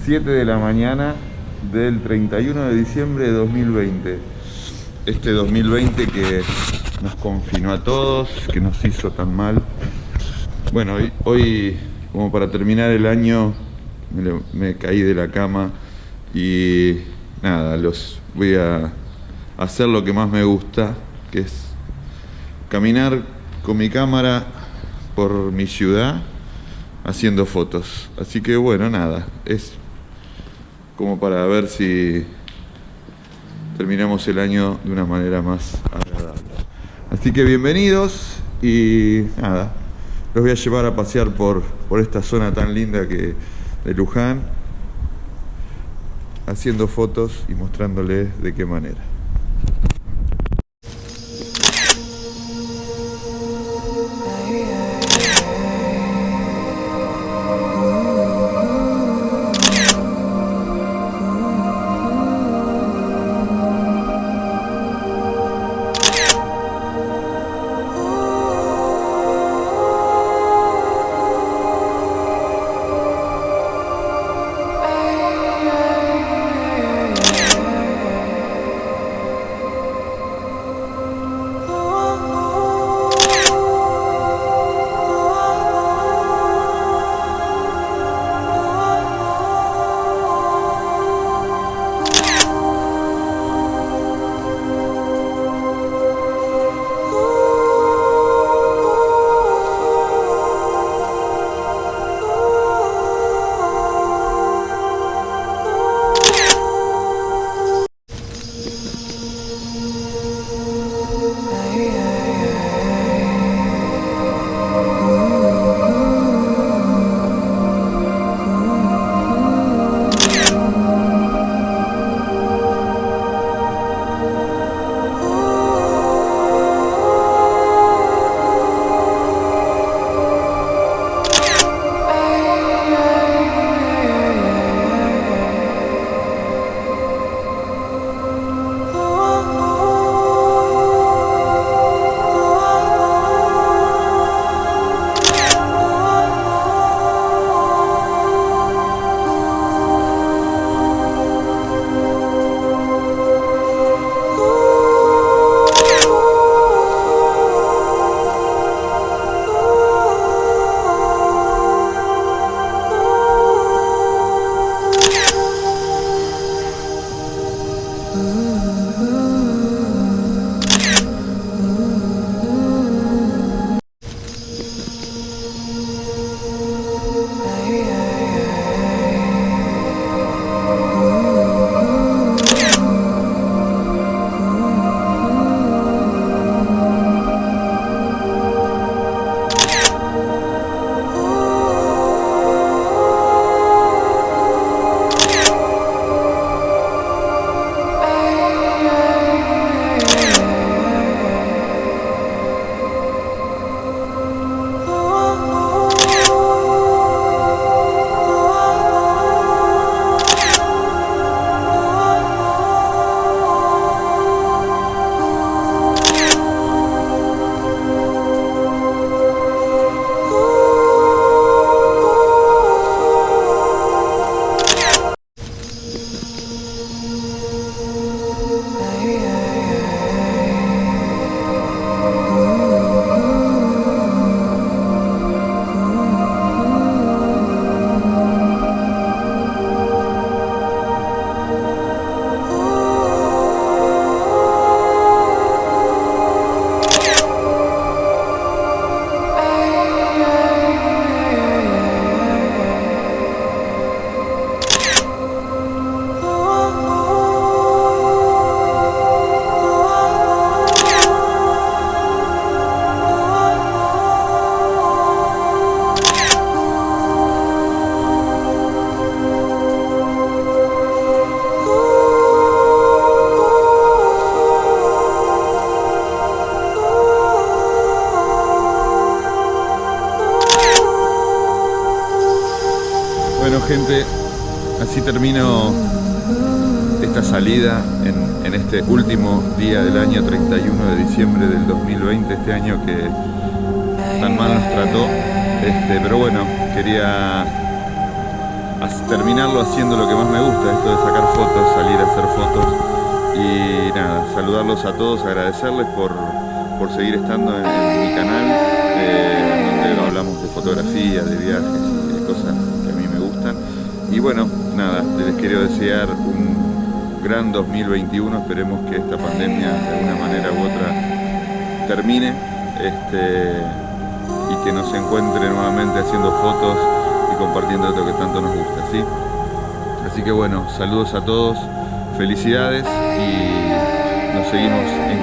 7 de la mañana del 31 de diciembre de 2020. Este 2020 que nos confinó a todos, que nos hizo tan mal. Bueno, hoy como para terminar el año, me caí de la cama y nada, los voy a hacer lo que más me gusta, que es caminar con mi cámara por mi ciudad haciendo fotos. Así que bueno, nada, es como para ver si terminamos el año de una manera más agradable. Así que bienvenidos y nada, los voy a llevar a pasear por esta zona tan linda de Luján, haciendo fotos y mostrándoles de qué manera. Bueno, gente, así termino esta salida en este último día del año 31 de diciembre del 2020, este año que tan mal nos trató. Pero bueno, quería terminarlo haciendo lo que más me gusta, esto de sacar fotos, salir a hacer fotos. Y nada, saludarlos a todos, agradecerles por seguir estando en mi canal, donde hablamos de fotografía, de viajes y de cosas que a mí me gustan. Y bueno, nada, les quiero desear un gran 2021, esperemos que esta pandemia de alguna manera u otra termine, y que nos encuentre nuevamente haciendo fotos y compartiendo esto que tanto nos gusta, ¿sí? Así que bueno, saludos a todos, felicidades y nos seguimos encontrando.